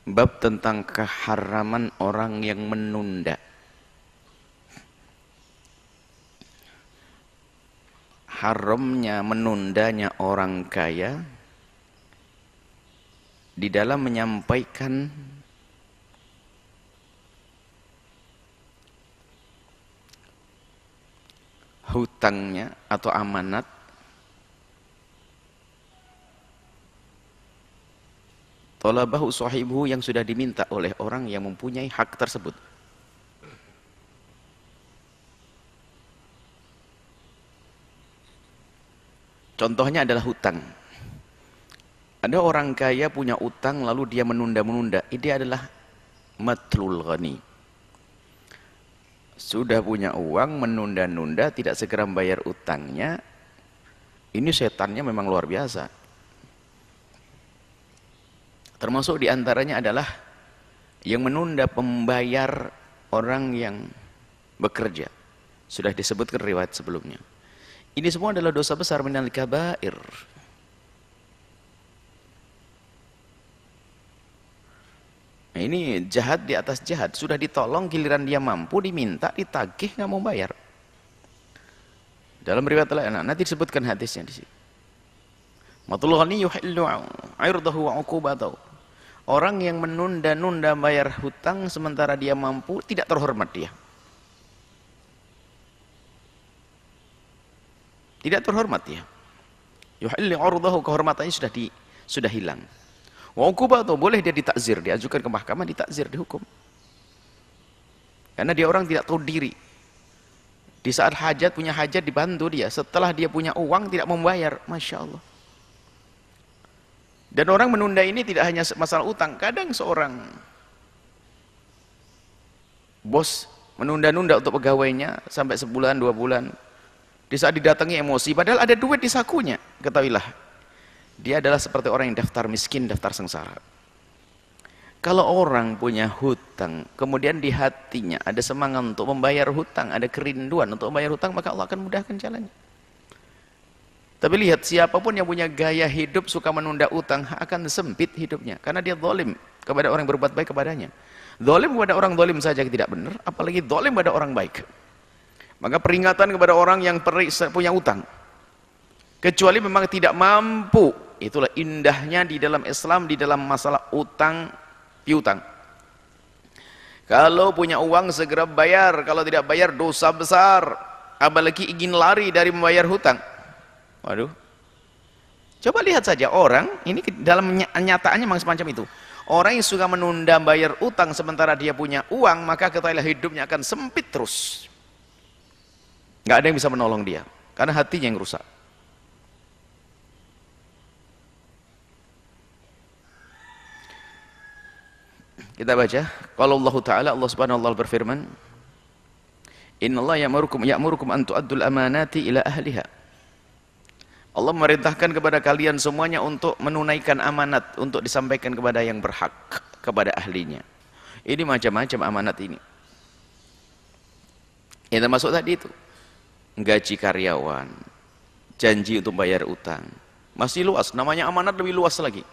Bab tentang keharaman orang yang menunda. Haramnya menundanya orang kaya di dalam menyampaikan hutangnya atau amanat talabahu sahibuhu yang sudah diminta oleh orang yang mempunyai hak tersebut. Contohnya adalah hutang. Ada orang kaya punya utang lalu dia menunda-menunda. Ini adalah matlul ghani. Sudah punya uang menunda-nunda tidak segera membayar utangnya. Ini setannya memang luar biasa. Termasuk diantaranya adalah yang menunda pembayar orang yang bekerja. Sudah disebutkan riwayat sebelumnya. Ini semua adalah dosa besar minal kabair. Nah, ini jahat di atas jahat. Sudah ditolong, giliran dia mampu, diminta, ditagih, nggak mau bayar. Dalam riwayat lain, nanti disebutkan hadisnya di sini. Matul ghani yuhillu 'irdahu wa 'uqubatahu. Orang yang menunda-nunda bayar hutang sementara dia mampu, tidak terhormat dia. Tidak terhormat dia. Yuhillu 'irdahu, kehormatannya sudah hilang. Wa 'uqubatahu, boleh dia ditakzir, diajukan ke mahkamah, ditakzir, dihukum. Karena dia orang tidak tahu diri. Di saat hajat, punya hajat dibantu dia. Setelah dia punya uang tidak membayar, Masya Allah. Dan orang menunda ini tidak hanya masalah utang. Kadang seorang bos menunda-nunda untuk pegawainya sampai sebulan, 2 bulan. Di saat didatangi emosi, padahal ada duit di sakunya. Ketahuilah, dia adalah seperti orang yang daftar miskin, daftar sengsara. Kalau orang punya hutang, kemudian di hatinya ada semangat untuk membayar hutang, ada kerinduan untuk membayar hutang, maka Allah akan mudahkan jalannya. Tapi lihat, siapapun yang punya gaya hidup suka menunda utang akan sempit hidupnya, karena dia zalim kepada orang yang berbuat baik kepadanya. Zalim kepada orang zalim saja tidak benar, apalagi zalim kepada orang baik. Maka peringatan kepada orang yang punya utang, kecuali memang tidak mampu. Itulah indahnya di dalam Islam, di dalam masalah utang piutang. Kalau punya uang segera bayar, kalau tidak bayar dosa besar, apalagi ingin lari dari membayar hutang. Waduh, coba lihat saja orang ini dalam nyataannya memang semacam itu. Orang yang suka menunda bayar utang sementara dia punya uang, maka ketahuilah hidupnya akan sempit terus. Nggak ada yang bisa menolong dia, karena hatinya yang rusak. Kita baca, kalau Allah Ta'ala, Allah Subhanahu wa Ta'ala berfirman, Innallaha ya'murukum an tu'addul amanati ila ahliha. Allah memerintahkan kepada kalian semuanya untuk menunaikan amanat, untuk disampaikan kepada yang berhak, kepada ahlinya. Ini macam-macam amanat ini. Yang termasuk tadi itu, gaji karyawan, janji untuk bayar utang. Masih luas, namanya amanat lebih luas lagi.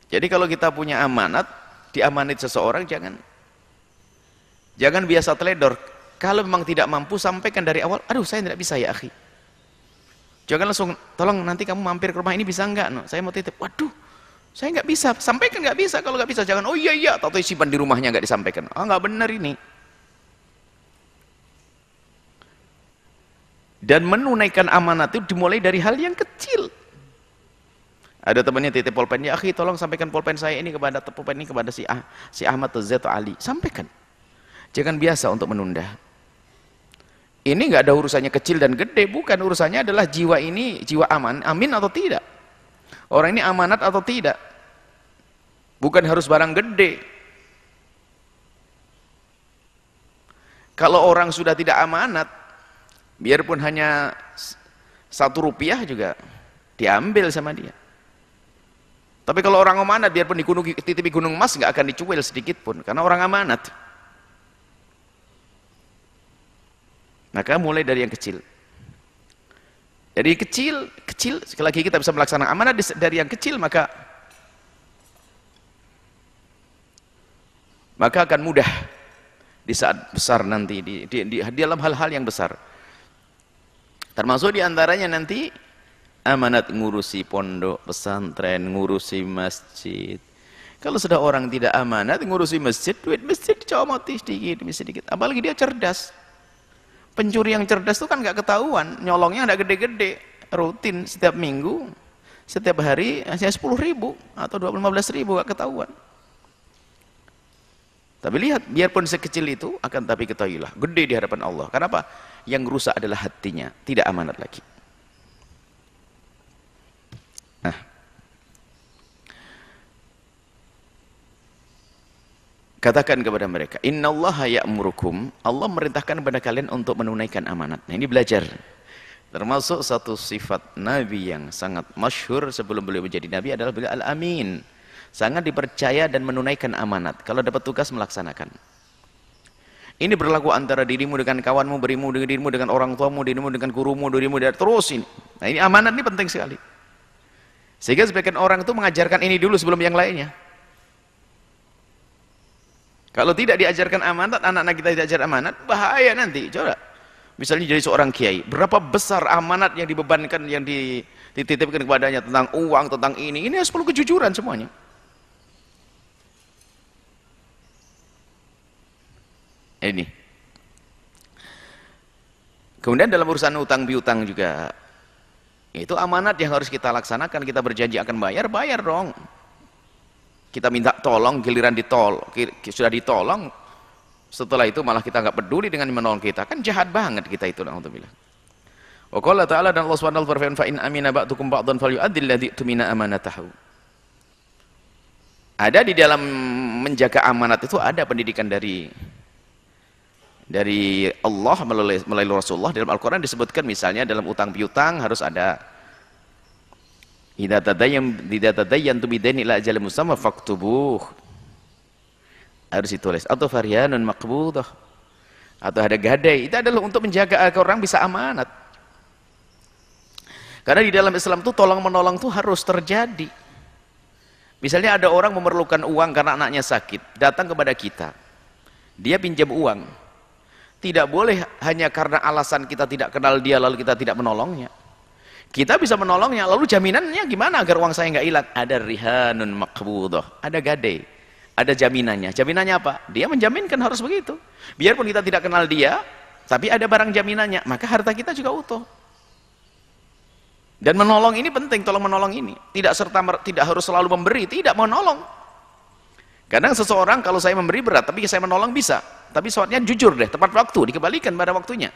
Jadi kalau kita punya amanat, diamanat seseorang, jangan biasa teledor. Kalau memang tidak mampu, sampaikan dari awal, aduh saya tidak bisa ya akhi. Jangan langsung, tolong nanti kamu mampir ke rumah ini bisa enggak? No, saya mau titip. Waduh, saya nggak bisa. Sampaikan nggak bisa. Kalau nggak bisa, jangan. Oh iya, tahu simpan di rumahnya nggak disampaikan. Ah, nggak benar ini. Dan menunaikan amanat itu dimulai dari hal yang kecil. Ada temannya titip pulpen, ya akhi, tolong sampaikan pulpen saya ini kepada si Ahmad atau Z atau Ali. Sampaikan. Jangan biasa untuk menunda. Ini nggak ada urusannya kecil dan gede, bukan. Urusannya adalah jiwa ini, jiwa amin atau tidak. Orang ini amanat atau tidak. Bukan harus barang gede. Kalau orang sudah tidak amanat, biarpun hanya 1 rupiah juga diambil sama dia. Tapi kalau orang amanat, biarpun dititipi gunung emas, nggak akan dicuil sedikit pun, karena orang amanat. Maka mulai dari yang kecil. Dari kecil, sekali lagi kita bisa melaksanakan amanat dari yang kecil, maka maka akan mudah di saat besar nanti di dalam hal-hal yang besar. Termasuk diantaranya nanti amanat ngurusi pondok pesantren, ngurusi masjid. Kalau sudah orang tidak amanat ngurusi masjid, duit masjid dicomoti sedikit demi sedikit. Apalagi dia cerdas. Pencuri yang cerdas itu kan nggak ketahuan, nyolongnya nggak gede-gede, rutin setiap minggu, setiap hari hanya 10.000 atau 15.000 nggak ketahuan. Tapi lihat, biarpun sekecil itu, akan tapi ketahuilah, gede di hadapan Allah. Kenapa? Yang rusak adalah hatinya, tidak amanat lagi. Nah, katakan kepada mereka, innallaha ya'murukum, Allah merintahkan kepada kalian untuk menunaikan amanat. Nah, ini belajar. Termasuk satu sifat Nabi yang sangat masyhur sebelum beliau menjadi Nabi adalah beliau al-amin. Sangat dipercaya dan menunaikan amanat. Kalau dapat tugas melaksanakan. Ini berlaku antara dirimu dengan kawanmu, dirimu dengan orang tuamu, dirimu dengan gurumu, dirimu dan terus ini. Nah, ini amanat ini penting sekali. Sehingga sebagian orang itu mengajarkan ini dulu sebelum yang lainnya. Kalau tidak diajarkan amanat, anak-anak kita tidak ajar amanat, bahaya nanti. Coba, misalnya jadi seorang kiai, berapa besar amanat yang dibebankan, yang dititipkan kepadanya tentang uang, tentang ini harus perlu kejujuran semuanya. Ini. Kemudian dalam urusan utang piutang juga, itu amanat yang harus kita laksanakan. Kita berjanji akan bayar, bayar dong. Kita minta tolong, giliran sudah ditolong, setelah itu malah kita nggak peduli dengan menolong kita, kan jahat banget kita itu. Alhamdulillah. Wa qala ta'ala, dan Allah SWT berfirman, fa in amina ba'dukum ba'dan falyu'addil ladzi tumina amanatahu. Ada di dalam menjaga amanat itu ada pendidikan dari Allah melalui Rasulullah. Dalam Al-Quran disebutkan misalnya dalam utang piutang harus ada idza tadayyantum bidainin ila ajalin musamma faktubuh, harus ditulis, atau faryanun maqbudah, atau ada gadai. Itu adalah untuk menjaga agar orang bisa amanat. Karena di dalam Islam itu tolong menolong itu harus terjadi. Misalnya ada orang memerlukan uang karena anaknya sakit, datang kepada kita, dia pinjam uang. Tidak boleh hanya karena alasan kita tidak kenal dia lalu kita tidak menolongnya. Kita bisa menolongnya, lalu jaminannya gimana agar uang saya nggak hilang? Ada rihanun maqbudah, ada gadai, ada jaminannya. Jaminannya apa? Dia menjaminkan harus begitu. Biarpun kita tidak kenal dia, tapi ada barang jaminannya, maka harta kita juga utuh. Dan menolong ini penting, tolong menolong ini. Tidak harus selalu memberi, tidak menolong. Kadang seseorang kalau saya memberi berat, tapi saya menolong bisa. Tapi soalnya jujur deh, tepat waktu, dikembalikan pada waktunya.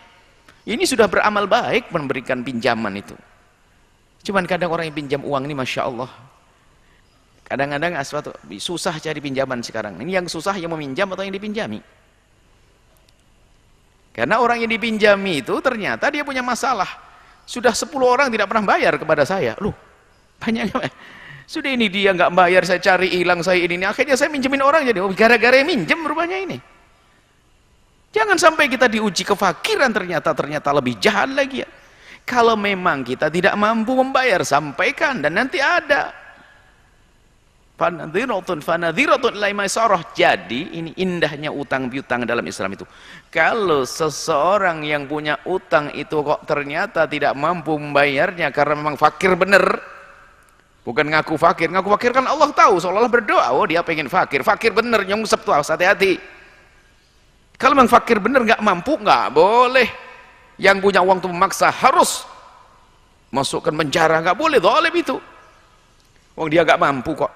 Ini sudah beramal baik memberikan pinjaman itu. Cuman kadang orang yang pinjam uang ini Masya Allah, kadang-kadang susah cari pinjaman sekarang. Ini yang susah yang meminjam atau yang dipinjami. Karena orang yang dipinjami itu ternyata dia punya masalah. Sudah 10 orang tidak pernah bayar kepada saya. Loh, banyaknya. Sudah ini dia nggak bayar, saya cari hilang, saya ini. Akhirnya saya minjemin orang jadi, gara-gara minjem rupanya ini. Jangan sampai kita diuji kefakiran ternyata lebih jahat lagi ya. Kalau memang kita tidak mampu membayar, sampaikan, dan nanti ada fanadhiratun ila maisarah. Jadi ini indahnya utang piutang dalam Islam itu. Kalau seseorang yang punya utang itu kok ternyata tidak mampu membayarnya karena memang fakir bener, bukan ngaku fakir kan Allah tahu, seolah-olah berdoa, oh dia pengen fakir bener, nyungsep tuh, hati-hati. Kalau memang fakir bener nggak mampu, nggak boleh. Yang punya uang itu memaksa harus masukkan penjara, nggak boleh, zalim itu. Wong dia nggak mampu kok.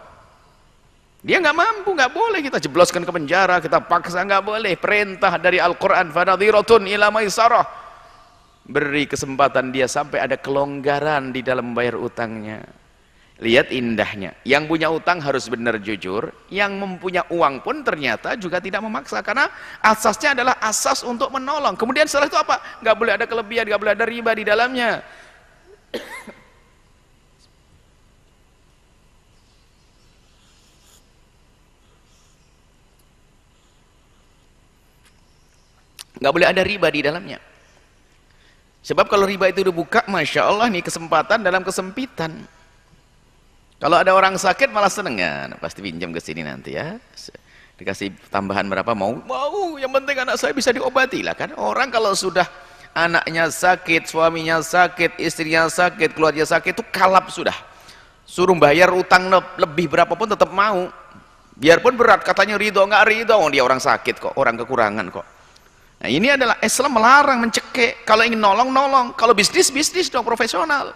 Dia nggak mampu, nggak boleh kita jebloskan ke penjara, kita paksa, nggak boleh. Perintah dari Al-Quran, fanadhiratun ila maisarah. Beri kesempatan dia sampai ada kelonggaran di dalam membayar utangnya. Lihat indahnya, yang punya utang harus benar jujur, yang mempunyai uang pun ternyata juga tidak memaksa, karena asasnya adalah asas untuk menolong. Kemudian setelah itu apa? Nggak boleh ada kelebihan, nggak boleh ada riba di dalamnya. Nggak boleh ada riba di dalamnya. Sebab kalau riba itu dibuka, Masya Allah nih kesempatan dalam kesempitan. Kalau ada orang sakit malah seneng, ya pasti pinjam ke sini nanti ya. Dikasih tambahan berapa, mau yang penting anak saya bisa diobati lah. Kan orang kalau sudah anaknya sakit, suaminya sakit, istrinya sakit, keluarga sakit, itu kalap sudah. Suruh bayar utang lebih berapapun tetap mau, biarpun berat. Katanya ridho, nggak ridho, dia orang sakit kok, orang kekurangan kok. Nah ini adalah Islam melarang, mencekik. Kalau ingin nolong, kalau bisnis dong, profesional.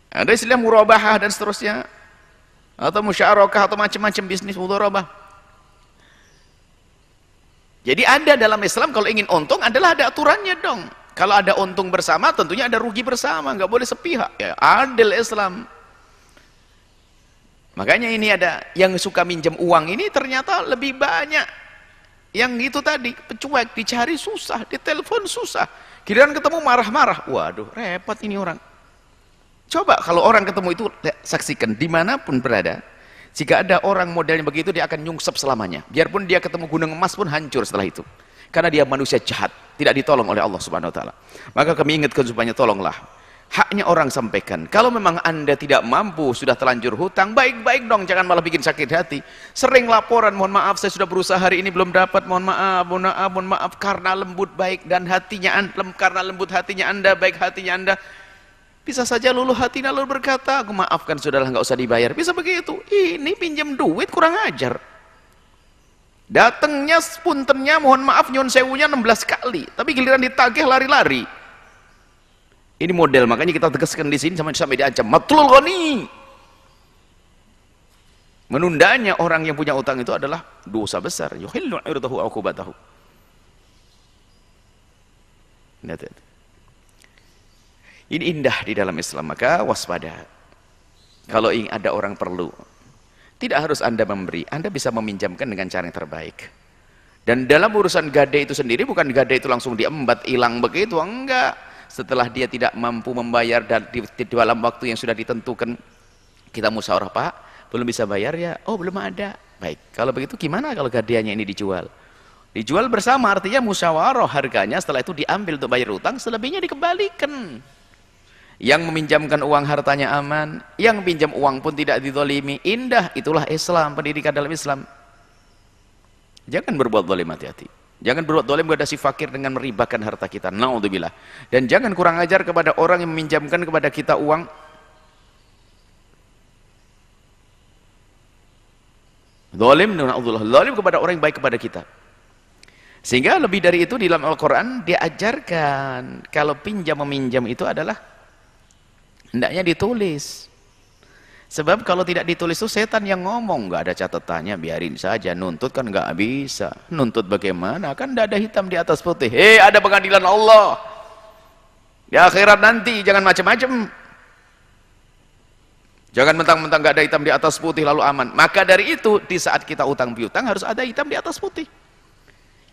Ada istilah murabahah dan seterusnya, atau musyarakah, atau macam-macam bisnis mudharabah. Jadi ada dalam Islam, kalau ingin untung adalah ada aturannya dong. Kalau ada untung bersama, tentunya ada rugi bersama, nggak boleh sepihak. Ya, adil Islam. Makanya ini ada yang suka minjem uang ini ternyata lebih banyak yang itu tadi, pecuek, dicari susah, ditelepon susah, giliran ketemu marah-marah. Waduh, repot ini orang. Coba kalau orang ketemu itu, saksikan dimanapun berada, jika ada orang modelnya begitu, dia akan nyungsep selamanya. Biarpun dia ketemu gunung emas pun hancur setelah itu, karena dia manusia jahat, tidak ditolong oleh Allah Subhanahu wa Ta'ala. Maka kami ingatkan supaya tolonglah, haknya orang sampaikan. Kalau memang Anda tidak mampu, sudah terlanjur hutang, baik-baik dong, jangan malah bikin sakit hati. Sering laporan, mohon maaf saya sudah berusaha hari ini belum dapat, mohon maaf, karena lembut baik dan hatinya, karena lembut hatinya Anda, baik hatinya Anda, bisa saja luluh hatinya lalu berkata, aku maafkan, sudahlah, nggak usah dibayar. Bisa begitu. Ini pinjam duit kurang ajar. Datangnya puntennya, mohon maaf, nyun sewunya 16 kali, tapi giliran ditagih lari-lari. Ini model, makanya kita tegaskan di sini sampai diancam matlul ghani. Menundanya orang yang punya utang itu adalah dosa besar. Yuhillu 'irdahu wa 'uqubatahu. Ini indah di dalam Islam, maka waspada. Kalau ada orang perlu, tidak harus Anda memberi, Anda bisa meminjamkan dengan cara yang terbaik. Dan dalam urusan gade itu sendiri, bukan gade itu langsung diembat, hilang begitu, enggak. Setelah dia tidak mampu membayar dan di dalam waktu yang sudah ditentukan, kita musyawarah, Pak, belum bisa bayar ya? Oh, belum ada. Baik, kalau begitu gimana kalau gadeannya ini dijual? Dijual bersama, artinya musyawarah harganya, setelah itu diambil untuk bayar utang, selebihnya dikembalikan. Yang meminjamkan uang hartanya aman, yang pinjam uang pun tidak dizalimi. Indah, itulah Islam, pendidikan dalam Islam. Jangan berbuat zalim, hati-hati. Jangan berbuat zalim kepada si fakir dengan meribakan harta kita, naudzubillah. Dan jangan kurang ajar kepada orang yang meminjamkan kepada kita uang. Zalim, naudzubillah, zalim kepada orang yang baik kepada kita. Sehingga lebih dari itu di dalam Al-Quran diajarkan, kalau pinjam meminjam itu adalah hendaknya ditulis. Sebab kalau tidak ditulis itu setan yang ngomong, nggak ada catatannya, biarin saja. Nuntut kan nggak bisa. Nuntut bagaimana? Kan tidak ada hitam di atas putih. Ada pengadilan Allah di akhirat nanti, jangan macam-macam. Jangan mentang-mentang nggak ada hitam di atas putih lalu aman. Maka dari itu, di saat kita utang piutang harus ada hitam di atas putih.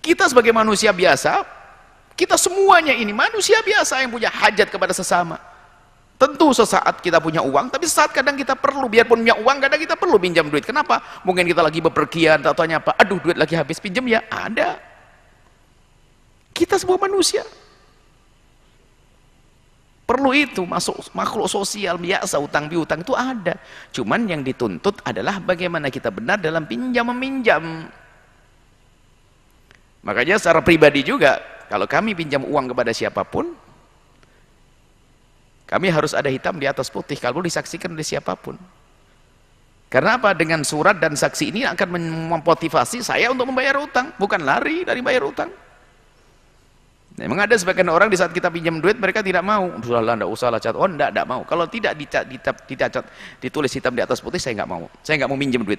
Kita sebagai manusia biasa, kita semuanya ini manusia biasa yang punya hajat kepada sesama. Tentu sesaat kita punya uang, tapi sesaat kadang kita perlu, biarpun punya uang, kadang kita perlu pinjam duit. Kenapa? Mungkin kita lagi bepergian, atau tanya apa, aduh duit lagi habis, pinjam ya, ada. Kita semua manusia perlu itu, masuk makhluk sosial biasa, utang piutang itu ada. Cuman yang dituntut adalah bagaimana kita benar dalam pinjam meminjam. Makanya secara pribadi juga, kalau kami pinjam uang kepada siapapun, kami harus ada hitam di atas putih, kalau disaksikan oleh siapapun. Karena apa? Dengan surat dan saksi ini akan memotivasi saya untuk membayar utang, bukan lari dari bayar utang. Memang ada sebagian orang di saat kita pinjam duit, mereka tidak mau. Sudahlah, tidak usah lah, cat. Oh, tidak mau. Kalau tidak dicatat, ditulis hitam di atas putih, saya nggak mau. Saya nggak mau minjem duit.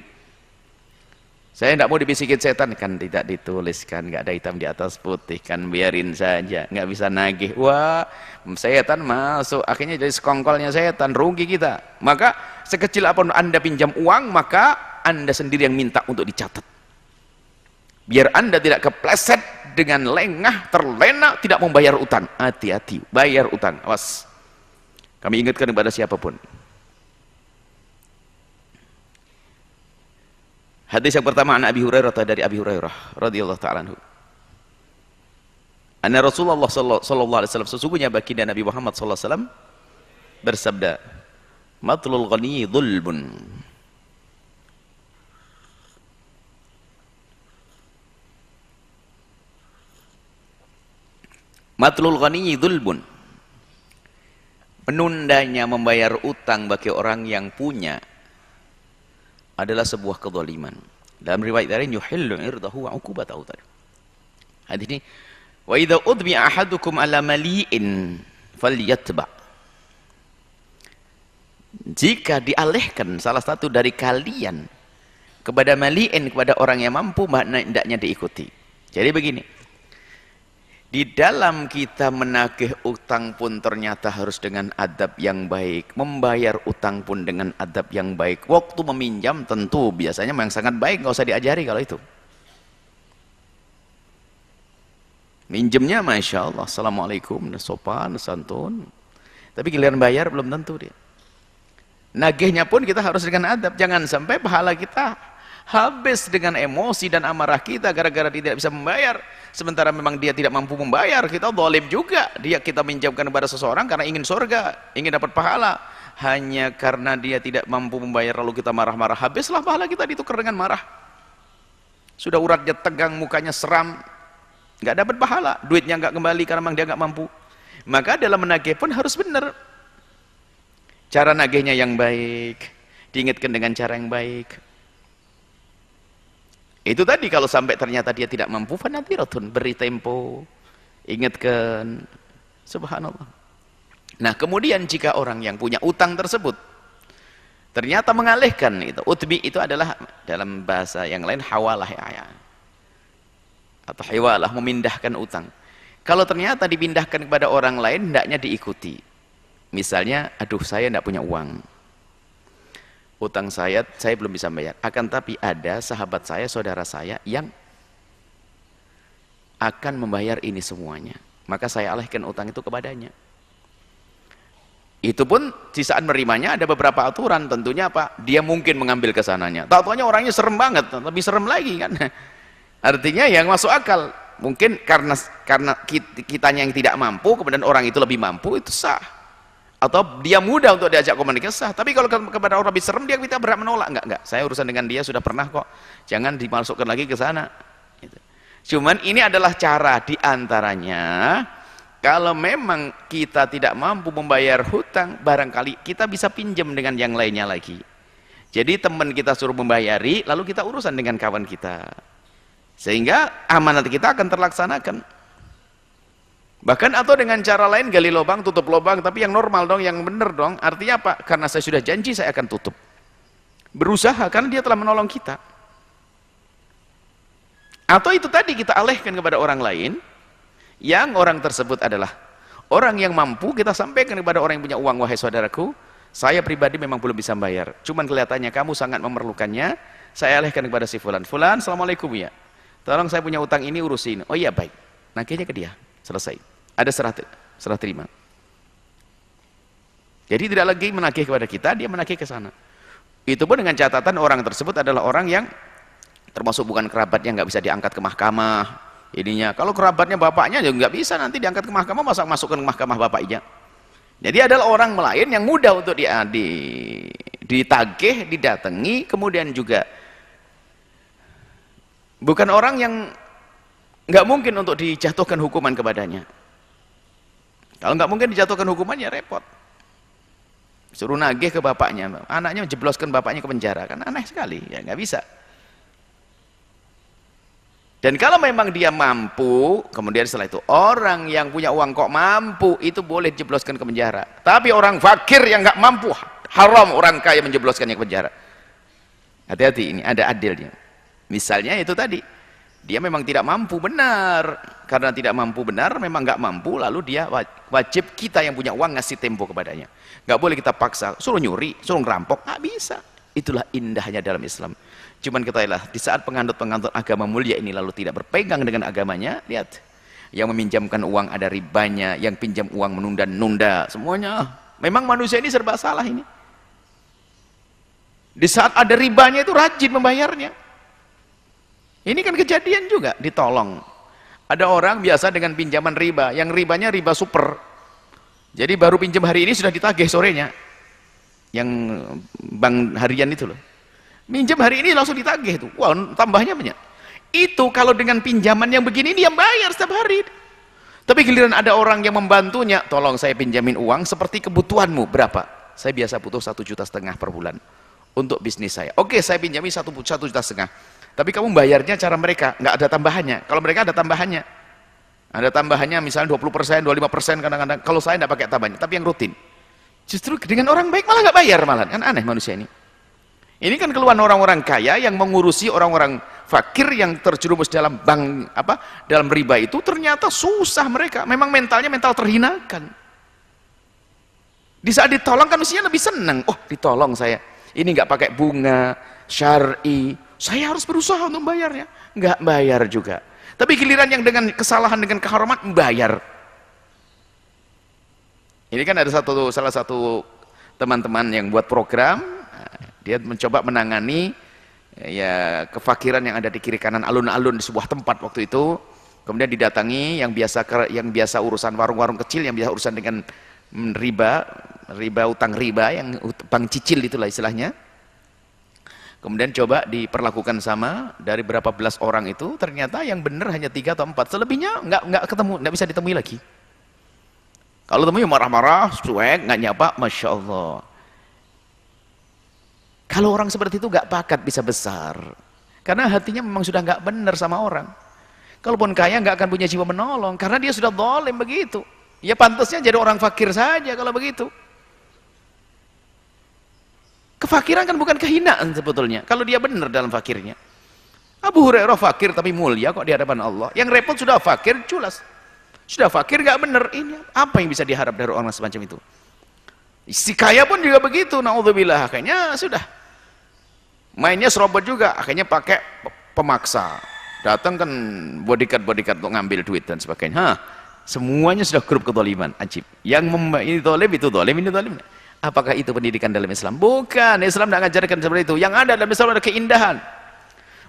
Saya tidak mau dibisikin setan, kan tidak dituliskan, nggak ada hitam di atas putih, kan biarin saja, nggak bisa nagih. Wah, setan masuk, akhirnya jadi sekongkolnya setan, rugi kita. Maka sekecil apapun Anda pinjam uang, maka Anda sendiri yang minta untuk dicatat. Biar Anda tidak kepleset dengan lengah, terlena, tidak membayar utang. Hati-hati, bayar utang, awas. Kami ingatkan kepada siapapun. Hadis yang pertama an Abi Hurairah, dari Abi Hurairah radhiyallahu ta'ala anhu. Anna Rasulullah sallallahu alaihi wasallam, sesungguhnya baginda Nabi Muhammad sallallahu alaihi wasallam bersabda, matlul ghani dzulmun. Matlul ghaniyyi dzulmun. Menundanya membayar utang bagi orang yang punya adalah sebuah kezaliman. Dalam riwayat lain yuhillu irdahu wa uqubatahu. Hadis ini, wa idza udbi ahadukum ala mali'in falyatba. Jika dialihkan salah satu dari kalian kepada mali'in, kepada orang yang mampu, makna hendaknya diikuti. Jadi begini, di dalam kita menagih utang pun ternyata harus dengan adab yang baik. Membayar utang pun dengan adab yang baik. Waktu meminjam tentu biasanya yang sangat baik, nggak usah diajari kalau itu. Minjemnya Masya Allah, Assalamualaikum, sopan, santun. Tapi giliran bayar belum tentu dia. Nagihnya pun kita harus dengan adab. Jangan sampai pahala kita habis dengan emosi dan amarah kita gara-gara dia tidak bisa membayar. Sementara memang dia tidak mampu membayar, kita zalim juga. Kita minjamkan kepada seseorang karena ingin surga, ingin dapat pahala. Hanya karena dia tidak mampu membayar lalu kita marah-marah, habislah pahala kita ditukar dengan marah. Sudah uratnya tegang, mukanya seram, nggak dapat pahala, duitnya nggak kembali karena memang dia nggak mampu. Maka dalam menagih pun harus benar. Cara nagihnya yang baik, diingatkan dengan cara yang baik. Itu tadi, kalau sampai ternyata dia tidak mampu, fanadhiratun, beri tempo, ingatkan, subhanallah. Nah kemudian jika orang yang punya utang tersebut ternyata mengalihkan itu, utbi itu adalah dalam bahasa yang lain hawalah ya, atau hiwalah, memindahkan utang. Kalau ternyata dipindahkan kepada orang lain, hendaknya diikuti. Misalnya, aduh saya tidak punya uang, utang saya belum bisa bayar, akan tapi ada sahabat saya, saudara saya yang akan membayar ini semuanya, maka saya alihkan utang itu kepadanya. Itu pun di saat menerimanya ada beberapa aturan, tentunya apa? Dia mungkin mengambil kesananya, tahu-tahunya orangnya serem banget, lebih serem lagi kan. Artinya yang masuk akal, mungkin karena kitanya yang tidak mampu, kemudian orang itu lebih mampu, itu sah. Atau dia mudah untuk diajak komunikasi sah. Tapi kalau kepada orang lebih serem, kita berat menolak. Enggak, saya urusan dengan dia sudah pernah kok, jangan dimasukkan lagi ke sana gitu. Cuman ini adalah cara diantaranya. Kalau memang kita tidak mampu membayar hutang, barangkali kita bisa pinjam dengan yang lainnya lagi. Jadi teman kita suruh membayari, lalu kita urusan dengan kawan kita, sehingga amanat kita akan terlaksanakan. Bahkan atau dengan cara lain, gali lubang, tutup lubang, tapi yang normal dong, yang benar dong. Artinya apa? Karena saya sudah janji saya akan tutup. Berusaha, karena dia telah menolong kita. Atau itu tadi, kita alihkan kepada orang lain, yang orang tersebut adalah orang yang mampu, kita sampaikan kepada orang yang punya uang, wahai saudaraku, saya pribadi memang belum bisa bayar, cuman kelihatannya kamu sangat memerlukannya, saya alihkan kepada si fulan. Fulan, assalamualaikum ya, tolong saya punya utang ini, urusin. Oh iya baik, nagihnya ke dia, selesai. Ada serah terima. Jadi tidak lagi menagih kepada kita, dia menagih ke sana. Itu pun dengan catatan orang tersebut adalah orang yang termasuk bukan kerabat yang nggak bisa diangkat ke mahkamah. Ininya, kalau kerabatnya bapaknya ya nggak bisa nanti diangkat ke mahkamah, masa masukkan ke mahkamah bapaknya. Jadi adalah orang lain yang mudah untuk ditagih, didatangi, kemudian juga bukan orang yang nggak mungkin untuk dijatuhkan hukuman kepadanya. Kalau nggak mungkin dijatuhkan hukumannya repot. Suruh nagih ke bapaknya, anaknya jebloskan bapaknya ke penjara, kan aneh sekali, ya nggak bisa. Dan kalau memang dia mampu, kemudian setelah itu orang yang punya uang kok mampu, itu boleh jebloskan ke penjara. Tapi orang fakir yang nggak mampu, haram orang kaya menjebloskannya ke penjara. Hati-hati, ini ada adilnya. Misalnya itu tadi, dia memang tidak mampu benar, karena tidak mampu benar, memang nggak mampu, lalu dia wajib kita yang punya uang ngasih tempo kepadanya. Nggak boleh kita paksa, suruh nyuri, suruh ngerampok, nggak bisa. Itulah indahnya dalam Islam. Cuman ketahuilah, di saat penganut-penganut agama mulia ini lalu tidak berpegang dengan agamanya, lihat, yang meminjamkan uang ada ribanya, yang pinjam uang menunda-nunda, semuanya. Memang manusia ini serba salah ini. Di saat ada ribanya itu rajin membayarnya. Ini kan kejadian juga, ditolong. Ada orang biasa dengan pinjaman riba, yang ribanya riba super. Jadi baru pinjam hari ini sudah ditagih sorenya. Yang bank harian itu loh. Minjam hari ini langsung ditagih tuh. Wah, tambahnya banyak. Itu kalau dengan pinjaman yang begini dia bayar setiap hari. Tapi giliran ada orang yang membantunya, tolong saya pinjamin uang seperti kebutuhanmu, berapa? Saya biasa butuh 1,5 juta per bulan untuk bisnis saya. Oke, saya pinjami 1,5 juta. Tapi kamu bayarnya cara mereka, nggak ada tambahannya. Kalau mereka ada tambahannya. Ada tambahannya misalnya 20%, 25% kadang-kadang. Kalau saya nggak pakai tambahannya, tapi yang rutin. Justru dengan orang baik malah nggak bayar malah. Kan aneh manusia ini. Ini kan keluhan orang-orang kaya yang mengurusi orang-orang fakir yang terjerumus dalam dalam riba itu, ternyata susah mereka. Memang mentalnya mental terhinakan. Di saat ditolong kan mestinya lebih senang. Oh, ditolong saya. Ini nggak pakai bunga, syar'i. Saya harus berusaha untuk bayarnya. Nggak bayar juga. Tapi giliran yang dengan kesalahan, dengan keharaman, bayar. Ini kan ada salah satu teman-teman yang buat program, dia mencoba menangani ya kefakiran yang ada di kiri kanan alun-alun di sebuah tempat waktu itu. Kemudian didatangi yang biasa urusan warung-warung kecil, yang biasa urusan dengan utang riba, yang utang cicil itulah istilahnya. Kemudian coba diperlakukan sama, dari berapa belas orang itu ternyata yang benar hanya 3 atau 4, selebihnya nggak ketemu, nggak bisa ditemui lagi. Kalau temui marah-marah, cuek, nggak nyapa, masya Allah. Kalau orang seperti itu nggak bakat bisa besar, karena hatinya memang sudah nggak benar sama orang. Kalaupun kaya nggak akan punya jiwa menolong, karena dia sudah zalim begitu. Ya pantasnya jadi orang fakir saja kalau begitu. Kefakiran kan bukan kehinaan sebetulnya, kalau dia benar dalam fakirnya. Abu Hurairah fakir tapi mulia kok di hadapan Allah. Yang repot sudah fakir, culas. Sudah fakir gak benar, ini apa yang bisa diharap dari orang semacam itu? Si kaya pun juga begitu, naudzubillah. Akhirnya sudah. Mainnya serobot juga, akhirnya pakai pemaksa. Datang kan bodyguard untuk ngambil duit dan sebagainya. Semuanya sudah grup kezaliman, ajib. Yang ini zalim, itu zalim, ini zalim. Apakah itu pendidikan dalam Islam? Bukan, Islam tidak mengajarkan seperti itu. Yang ada dalam Islam ada keindahan.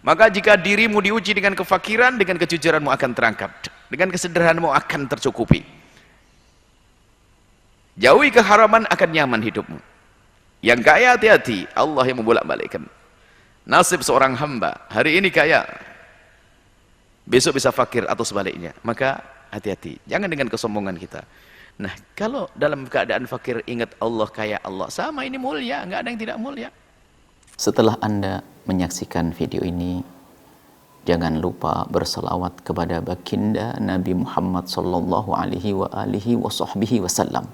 Maka jika dirimu diuji dengan kefakiran, dengan kejujuranmu akan terangkat. Dengan kesederhanaanmu akan tercukupi. Jauhi keharaman akan nyaman hidupmu. Yang kaya hati-hati, Allah yang membolak-balikkan. Nasib seorang hamba, hari ini kaya, besok bisa fakir atau sebaliknya. Maka hati-hati, jangan dengan kesombongan kita. Nah, kalau dalam keadaan fakir ingat Allah, kaya Allah, sama ini mulia, nggak ada yang tidak mulia. Setelah Anda menyaksikan video ini, jangan lupa berselawat kepada baginda Nabi Muhammad sallallahu alaihi wa alihi wa sahbihi wasallam.